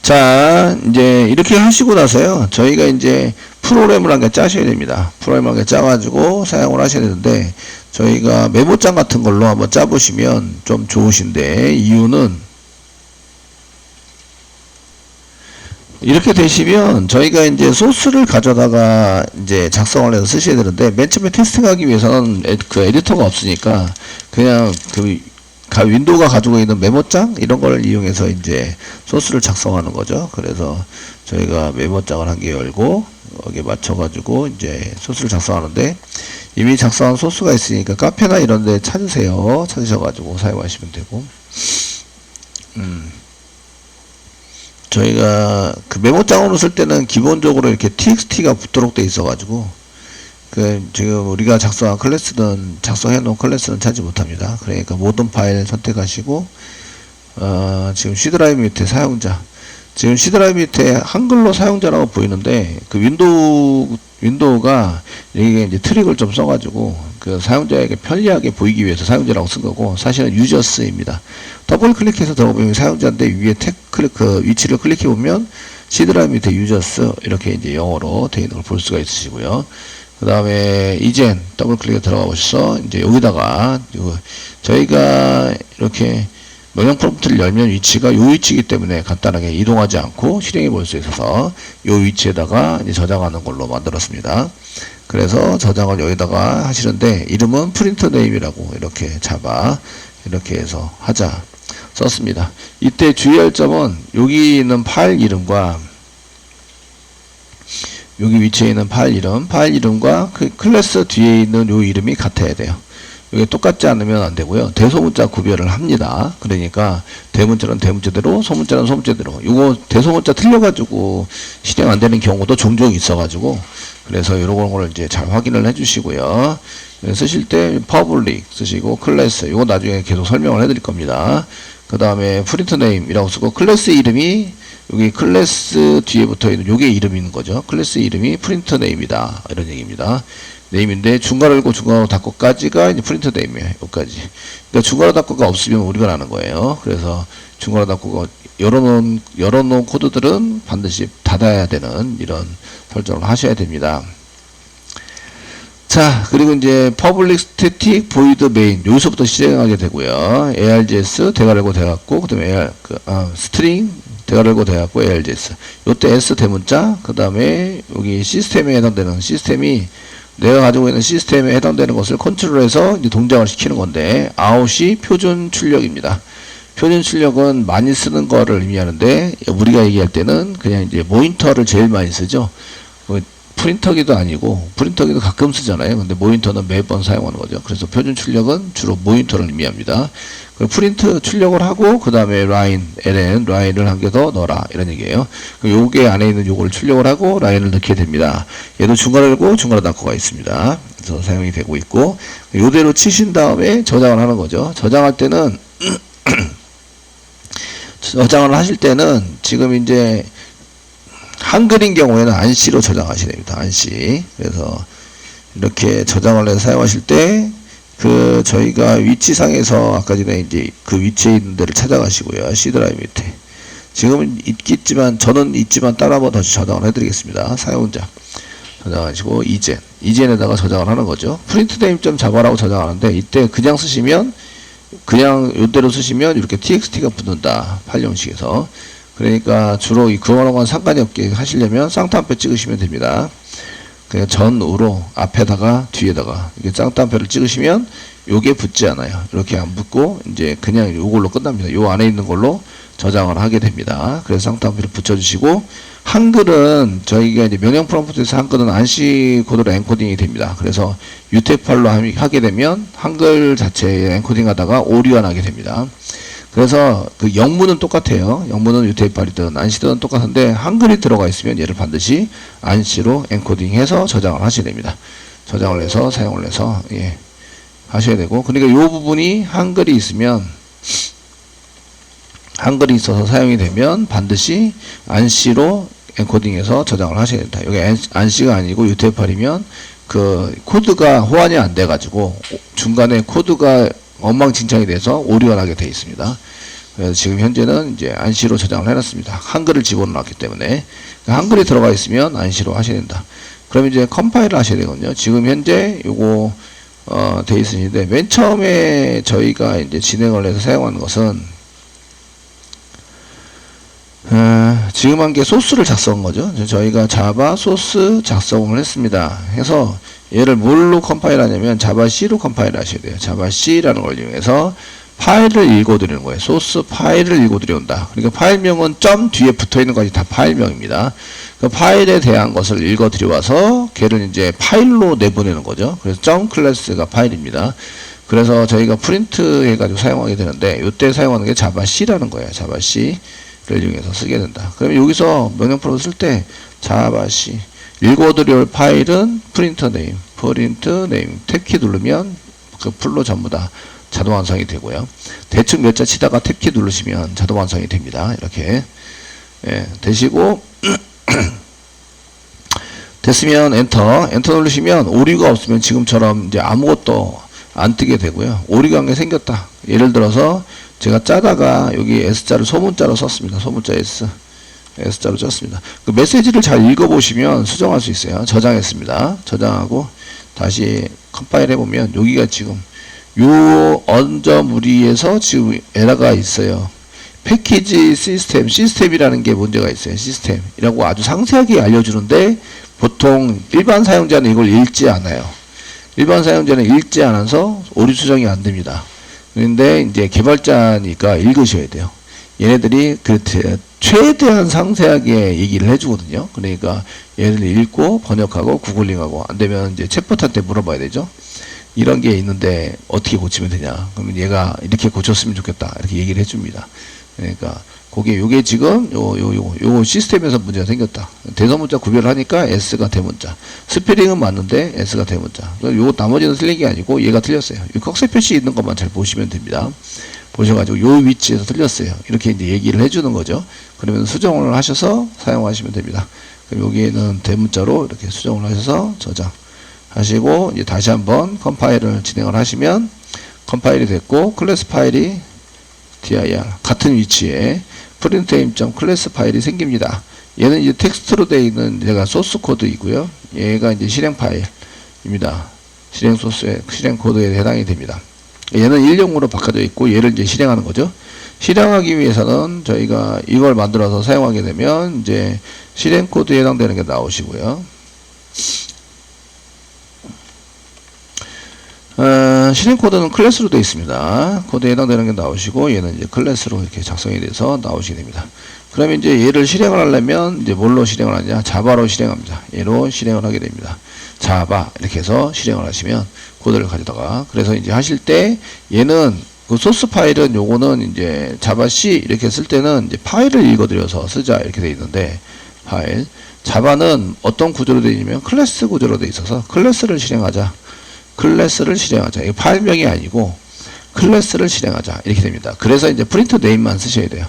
자, 이제 이렇게 하시고 나서요. 저희가 이제 프로그램을 한 개 짜셔야 됩니다. 프로그램을 한 개 짜가지고 사용을 하셔야 되는데, 저희가 메모장 같은 걸로 한번 짜보시면 좀 좋으신데, 이유는 이렇게 되시면 저희가 이제 소스를 가져다가 이제 작성을 해서 쓰셔야 되는데, 맨 처음에 테스팅하기 위해서는 그 에디터가 없으니까 그냥 그 윈도우가 가지고 있는 메모장 이런 걸 이용해서 이제 소스를 작성하는 거죠. 그래서 저희가 메모장을 한 개 열고 여기에 맞춰가지고 이제 소스를 작성하는데, 이미 작성한 소스가 있으니까 카페나 이런 데 찾으세요. 찾으셔가지고 사용하시면 되고, 저희가 그 메모장으로 쓸 때는 기본적으로 이렇게 txt가 붙도록 돼 있어가지고, 지금 우리가 작성한 클래스는, 작성해 놓은 클래스는 찾지 못합니다. 그러니까 모든 파일 선택하시고, 지금 C 드라이브 밑에 사용자, 지금 C 드라이브 밑에 한글로 사용자라고 보이는데, 그 윈도우가 여기에 이제 트릭을 좀 써가지고, 그 사용자에게 편리하게 보이기 위해서 사용자라고 쓴 거고, 사실은 유저스입니다. 더블 클릭해서 들어보면 사용자인데, 위에 그 위치를 클릭해 보면 C 드라이브 밑에 유저스 이렇게 이제 영어로 되어 있는 걸 볼 수가 있으시고요. 그 다음에 이젠 더블 클릭에 들어가 보셔서 이제 여기다가 저희가 이렇게 명령 프롬프트를 열면 위치가 요 위치이기 때문에 간단하게 이동하지 않고 실행해 볼 수 있어서 요 위치에다가 이제 저장하는 걸로 만들었습니다. 그래서 저장을 여기다가 하시는데, 이름은 프린트 네임이라고 이렇게 잡아 이렇게 해서 하자 썼습니다. 이때 주의할 점은 여기 있는 파일 이름과 여기 위치에 있는 파일 이름과 그 클래스 뒤에 있는 요 이름이 같아야 돼요. 이게 똑같지 않으면 안 되고요. 대소문자 구별을 합니다. 그러니까 대문자는 대문자대로, 소문자는 소문자대로. 이거 대소문자 틀려가지고 실행 안 되는 경우도 종종 있어가지고, 그래서 이런 걸 이제 잘 확인을 해주시고요. 쓰실 때 public 쓰시고 클래스, 이거 나중에 계속 설명을 해드릴 겁니다. 그 다음에 프린트 네임이라고 쓰고, 클래스 이름이 여기 클래스 뒤에 붙어 있는 요게 이름인 거죠. 클래스 이름이 프린트 네임이다, 이런 얘기입니다. 네임인데 중괄호 열고 중괄호 닫고까지가 이제 프린트 네임이에요. 여기까지. 그러니까 중괄호 닫고가 없으면 우리가 나는 거예요. 그래서 중괄호 닫고가 열어놓은 코드들은 반드시 닫아야 되는 이런 설정을 하셔야 됩니다. 자, 그리고 이제 public static void main 여기서부터 실행하게 되고요. args 대괄호 열고 대갖고, 그 다음에 string 대괄호 열고 대갖고 args. 요때 s 대문자, 그 다음에 여기 시스템에 해당되는, 시스템이 내가 가지고 있는 시스템에 해당되는 것을 컨트롤해서 이제 동작을 시키는 건데, 아웃이 표준 출력입니다. 표준 출력은 많이 쓰는 거를 의미하는데, 우리가 얘기할 때는 그냥 이제 모니터를 제일 많이 쓰죠. 프린터기도 아니고, 프린터기도 가끔 쓰잖아요. 근데 모니터는 매번 사용하는 거죠. 그래서 표준 출력은 주로 모니터를 의미합니다. 프린트 출력을 하고, 그 다음에 라인을 한 개 더 넣어라, 이런 얘기예요. 요게 안에 있는 요걸 출력을 하고 라인을 넣게 됩니다. 얘도 중괄호 열고 중괄호 닫고가 있습니다. 그래서 사용이 되고 있고, 요대로 치신 다음에 저장을 하는 거죠. 저장할 때는 저장을 하실 때는 지금 이제 한글인 경우에는 안시로 저장하셔야 됩니다. 안시. 그래서 이렇게 저장을 해서 사용하실 때, 저희가 위치상에서 아까 전에 이제 그 위치에 있는 데를 찾아가시고요. C 드라이브 밑에. 지금은 저는 있지만 따로 한번 다시 저장을 해드리겠습니다. 사용자. 저장하시고, 이젠에다가 저장을 하는 거죠. 프린트 네임점 잡아라고 저장하는데, 이때 그냥 쓰시면, 그냥 요대로 쓰시면 이렇게 txt가 붙는다. 파일 형식에서. 그러니까 주로 그거랑은 상관이 없게 하시려면 쌍따옴표 찍으시면 됩니다. 그냥 전으로 앞에다가 뒤에다가 이게 쌍따옴표를 찍으시면 요게 붙지 않아요. 이렇게 안 붙고 이제 그냥 요걸로 끝납니다. 요 안에 있는 걸로 저장을 하게 됩니다. 그래서 쌍따옴표를 붙여주시고, 한글은 저희가 이제 명령 프롬프트에서 한글은 안시 코드로 엔코딩이 됩니다. 그래서 UTF-8로 하게 되면 한글 자체에 엔코딩하다가 오류가 나게 됩니다. 그래서 그 영문은 똑같아요. 영문은 UTF-8이든 안시든 똑같은데, 한글이 들어가 있으면 얘를 반드시 안시로 엔코딩해서 저장을 하셔야 됩니다. 저장을 해서 사용을 해서 하셔야 되고, 그러니까 요 부분이 한글이 있으면, 한글이 있어서 사용이 되면 반드시 안시로 엔코딩해서 저장을 하셔야 된다. 여기 안시가 아니고 UTF-8이면 그 코드가 호환이 안 돼가지고 중간에 코드가 엉망진창이 돼서 오류가 나게 되어 있습니다. 그래서 지금 현재는 이제 안시로 저장을 해놨습니다. 한글을 집어넣었기 때문에. 한글이 들어가 있으면 안시로 하셔야 된다. 그럼 이제 컴파일을 하셔야 되거든요. 지금 현재 요거, 돼 있으신데, 맨 처음에 저희가 이제 진행을 해서 사용하는 것은, 지금 한 게 소스를 작성한 거죠. 저희가 자바 소스 작성을 했습니다. 해서 얘를 뭘로 컴파일 하냐면 자바 C로 컴파일 하셔야 돼요. 자바 C라는 걸 이용해서 파일을 읽어드리는 거예요. 소스 파일을 읽어드려온다. 그러니까 파일명은 점 뒤에 붙어있는 것이 다 파일명입니다. 그 파일에 대한 것을 읽어드려와서 걔를 이제 파일로 내보내는 거죠. 그래서 점 클래스가 파일입니다. 그래서 저희가 프린트 해가지고 사용하게 되는데 이때 사용하는 게 자바 C라는 거예요. 자바 C를 이용해서 쓰게 된다. 그러면 여기서 명령 프로를 쓸 때 자바 C 읽어드려올 파일은 프린트 네임 탭키 누르면 그 풀로 전부 다 자동 완성이 되고요. 대충 몇 자 치다가 탭키 누르시면 자동 완성이 됩니다. 이렇게 되시고 됐으면 엔터 누르시면 오류가 없으면 지금처럼 이제 아무것도 안 뜨게 되고요. 오류가 한 게 생겼다. 예를 들어서 제가 짜다가 여기 S자를 소문자로 썼습니다. 소문자 S자로 썼습니다. 그 메시지를 잘 읽어보시면 수정할 수 있어요. 저장했습니다. 저장하고 다시 컴파일 해보면 여기가 지금 요 언저무리에서 지금 에러가 있어요. 패키지 시스템이라는 게 문제가 있어요. 시스템이라고 아주 상세하게 알려주는데 보통 일반 사용자는 이걸 읽지 않아요. 일반 사용자는 읽지 않아서 오류 수정이 안 됩니다. 그런데 이제 개발자니까 읽으셔야 돼요. 얘네들이 그 최대한 상세하게 얘기를 해주거든요. 그러니까 얘를 읽고 번역하고 구글링하고 안 되면 이제 챗봇한테 물어봐야 되죠. 이런 게 있는데 어떻게 고치면 되냐? 그러면 얘가 이렇게 고쳤으면 좋겠다. 이렇게 얘기를 해줍니다. 그러니까 요게 지금 요 시스템에서 문제가 생겼다. 대소문자 구별을 하니까 S가 대문자. 스페링은 맞는데 S가 대문자. 요 나머지는 틀린 게 아니고 얘가 틀렸어요. 이 꺽쇠 표시 있는 것만 잘 보시면 됩니다. 보셔가지고 요 위치에서 틀렸어요. 이렇게 이제 얘기를 해주는 거죠. 그러면 수정을 하셔서 사용하시면 됩니다. 그럼 여기에는 대문자로 이렇게 수정을 하셔서 저장. 하시고 이제 다시 한번 컴파일을 진행을 하시면 컴파일이 됐고 클래스 파일이 dir 같은 위치에 프린트네임 클래스 파일이 생깁니다. 얘는 이제 텍스트로 되어 있는 제가 소스 코드이고요. 얘가 이제 실행 파일입니다. 실행 소스의 실행 코드에 해당이 됩니다. 얘는 1용으로 바꿔져 있고 얘를 이제 실행하는 거죠. 실행하기 위해서는 저희가 이걸 만들어서 사용하게 되면 이제 실행 코드에 해당되는 게 나오시고요. 실행 코드는 클래스로 되어 있습니다. 코드에 해당되는 게 나오시고 얘는 이제 클래스로 이렇게 작성이 돼서 나오시게 됩니다. 그러면 이제 얘를 실행을 하려면 이제 뭘로 실행을 하냐? 자바로 실행합니다. 얘로 실행을 하게 됩니다. 자바 이렇게 해서 실행을 하시면 코드를 가져다가 그래서 이제 하실 때 얘는 그 소스 파일은 요거는 이제 자바 C 이렇게 쓸 때는 이제 파일을 읽어드려서 쓰자 이렇게 되어 있는데 파일 자바는 어떤 구조로 되어 있냐면 클래스 구조로 되어 있어서 클래스를 실행하자. 이거 파일명이 아니고 클래스를 실행하자 이렇게 됩니다. 그래서 이제 프린트 네임만 쓰셔야 돼요.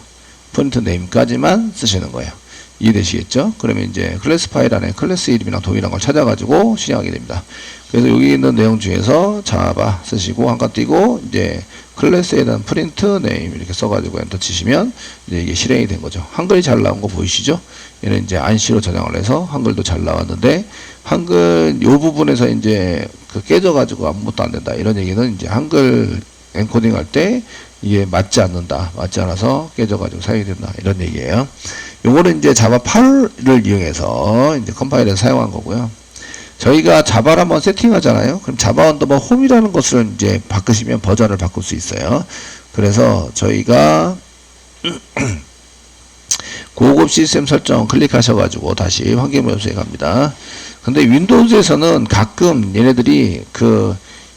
프린트 네임까지만 쓰시는 거예요. 이해되시겠죠? 그러면 이제 클래스 파일 안에 클래스 이름이랑 동일한 걸 찾아가지고 실행하게 됩니다. 그래서 여기 있는 내용 중에서 자바 쓰시고 한칸 띄고 이제 클래스에 대한 프린트 네임 이렇게 써가지고 엔터 치시면 이제 이게 실행이 된 거죠. 한글이 잘 나온 거 보이시죠? 얘는 이제 안시로 저장을 해서 한글도 잘 나왔는데 한글 요 부분에서 이제 그 깨져가지고 아무것도 안 된다 이런 얘기는 이제 한글 엔코딩 할 때 이게 맞지 않아서 깨져가지고 사용이 된다 이런 얘기예요. 요거는 이제 자바 8을 이용해서 이제 컴파일에서 사용한 거고요. 저희가 자바를 한번 세팅하잖아요. 그럼 자바 언더바 홈이라는 것을 이제 바꾸시면 버전을 바꿀 수 있어요. 그래서 저희가 고급 시스템 설정 클릭하셔가지고 다시 환경 변수에 갑니다. 근데 윈도우즈에서는 가끔 얘네들이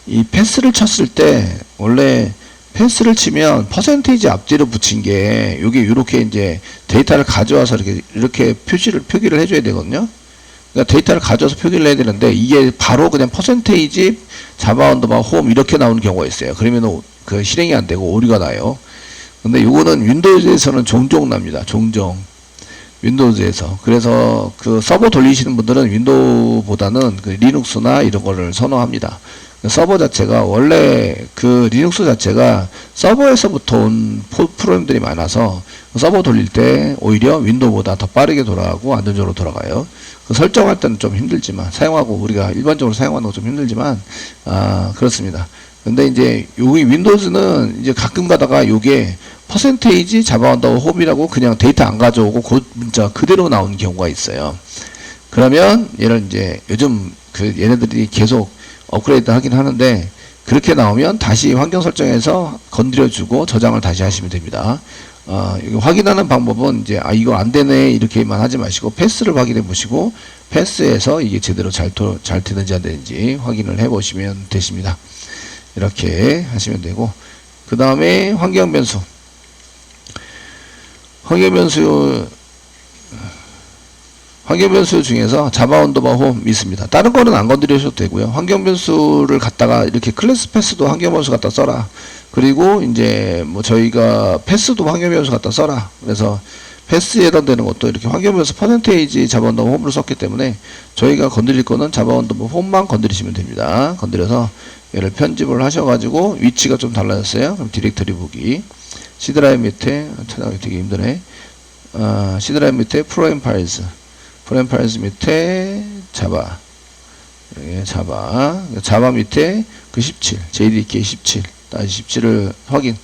이 패스를 쳤을 때 원래 패스를 치면 퍼센테이지 앞뒤로 붙인 게 요게 이렇게 이제 데이터를 가져와서 이렇게 표기를 해줘야 되거든요. 그러니까 데이터를 가져와서 표기를 해야 되는데 이게 바로 그냥 퍼센테이지 자바 언더바 홈 이렇게 나오는 경우가 있어요. 그러면 그 실행이 안 되고 오류가 나요. 근데 요거는 윈도우즈에서는 종종 납니다. 종종. 윈도우즈에서. 그래서 그 서버 돌리시는 분들은 윈도우보다는 그 리눅스나 이런 거를 선호합니다. 서버 자체가 원래 그 리눅스 자체가 서버에서부터 온 프로그램들이 많아서 서버 돌릴 때 오히려 윈도우보다 더 빠르게 돌아가고 안정적으로 돌아가요. 그 설정할 때는 좀 힘들지만 사용하고 우리가 일반적으로 사용하는 거 좀 힘들지만 그렇습니다. 근데 이제 여기 윈도우즈는 이제 가끔 가다가 요게 퍼센테이지 자바 언더바 홈이라고 그냥 데이터 안 가져오고 그 문자 그대로 나오는 경우가 있어요. 그러면 얘를 이제 요즘 그 얘네들이 계속 업그레이드 하긴 하는데 그렇게 나오면 다시 환경 설정에서 건드려주고 저장을 다시 하시면 됩니다. 이거 확인하는 방법은 이제 이거 안 되네 이렇게만 하지 마시고 패스를 확인해 보시고 패스에서 이게 제대로 잘 되는지 안 되는지 확인을 해 보시면 되십니다. 이렇게 하시면 되고 그 다음에 환경 변수 중에서 자바 언더바 홈 있습니다. 다른 거는 안 건드리셔도 되고요. 환경 변수를 갖다가 이렇게 클래스 패스도 환경 변수 갖다 써라. 그리고 이제 뭐 저희가 패스도 환경 변수 갖다 써라. 그래서 패스에 해당되는 것도 이렇게 환경 변수 퍼센테이지 자바 언더바 홈으로 썼기 때문에 저희가 건드릴 거는 자바 언더바 홈만 건드리시면 됩니다. 건드려서 얘를 편집을 하셔가지고 위치가 좀 달라졌어요. 그럼 디렉터리 보기 C 드라이브 밑에 찾아가기 되게 힘드네. C 드라이브 밑에 프로그램 파일즈 밑에 자바 자바 밑에 그 17 JDK 17 다시 17을 확인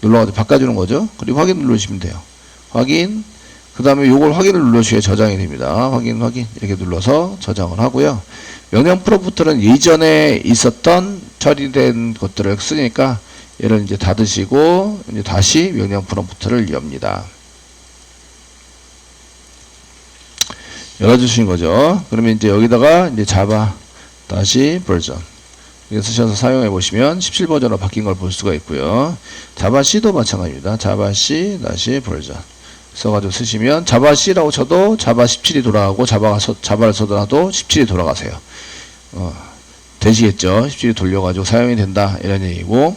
눌러가지고 바꿔주는 거죠. 그리고 확인 누르시면 돼요. 확인 그 다음에 요걸 확인을 눌러주셔야 저장이 됩니다. 확인 이렇게 눌러서 저장을 하고요. 명령 프롬프트는 예전에 있었던 처리된 것들을 쓰니까 얘를 이제 닫으시고 이제 다시 명령 프롬프트를 엽니다. 열어주신 거죠. 그러면 이제 여기다가 이제 자바 다시 버전 이렇게 쓰셔서 사용해 보시면 17 버전으로 바뀐 걸 볼 수가 있고요. 자바 C도 마찬가지입니다. 자바 C 다시 버전 써가지고 쓰시면 자바 C라고 쳐도 자바 17이 돌아가고 자바를 써더라도 17이 돌아가세요. 되시겠죠? 17이 돌려가지고 사용이 된다 이런 얘기고.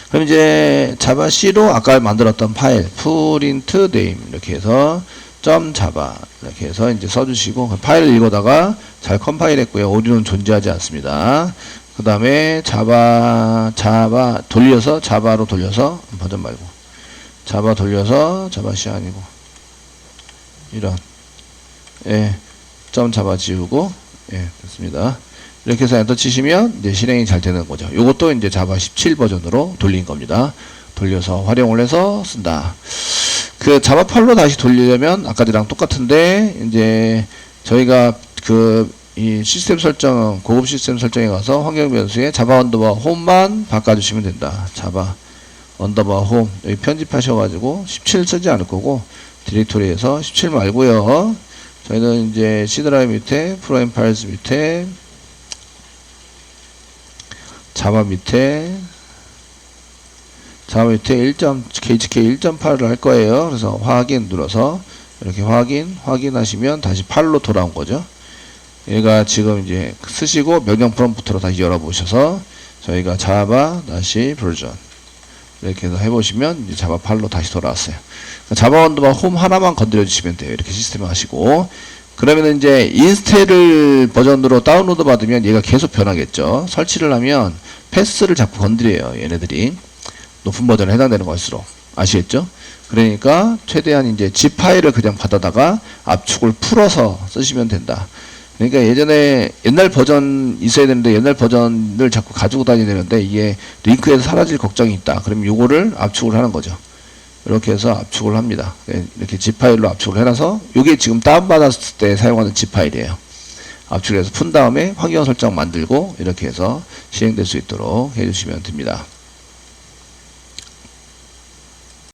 그럼 이제 자바 C로 아까 만들었던 파일 프린트 네임 이렇게 해서 .java 이렇게 해서 이제 써주시고 파일을 읽어다가 잘 컴파일 했고요. 오류는 존재하지 않습니다. 그 다음에 자바 돌려서 자바로 돌려서 버전 말고 자바 돌려서 자바 C 아니고 이런 .java 지우고 됐습니다. 이렇게 해서 엔터 치시면 이제 실행이 잘 되는 거죠. 요것도 이제 자바 17 버전으로 돌린 겁니다. 돌려서 활용을 해서 쓴다. 그 자바 8로 다시 돌리려면 아까랑 똑같은데 이제 저희가 이 시스템 설정 고급 시스템 설정에 가서 환경 변수에 자바 언더바 홈만 바꿔주시면 된다. 자바 언더바 홈 여기 편집하셔가지고 17 쓰지 않을 거고 디렉토리에서 17 말고요. 저희는 이제 C 드라이브 밑에 프로그램 파일즈 밑에 자바 밑에 1.khk 1.8을 할 거예요. 그래서 확인 눌러서 이렇게 확인하시면 다시 8로 돌아온 거죠. 얘가 지금 이제 쓰시고 명령 프롬프트로 다시 열어보셔서 저희가 자바 다시 버전 이렇게 해서 해보시면 이제 자바 8로 다시 돌아왔어요. 자바 언더바 홈 하나만 건드려 주시면 돼요. 이렇게 시스템 하시고 그러면 이제 인스텔을 버전으로 다운로드 받으면 얘가 계속 변하겠죠. 설치를 하면 패스를 자꾸 건드려요. 얘네들이 높은 버전에 해당되는 것일수록 아시겠죠? 그러니까 최대한 이제 zip 파일을 그냥 받아다가 압축을 풀어서 쓰시면 된다. 그러니까 예전에 옛날 버전 있어야 되는데 옛날 버전을 자꾸 가지고 다녀야 되는데 이게 링크에서 사라질 걱정이 있다. 그럼 요거를 압축을 하는 거죠. 이렇게 해서 압축을 합니다. 이렇게 zip 파일로 압축을 해놔서 요게 지금 다운받았을 때 사용하는 zip 파일이에요. 압축해서 푼 다음에 환경 설정 만들고 이렇게 해서 실행될 수 있도록 해주시면 됩니다.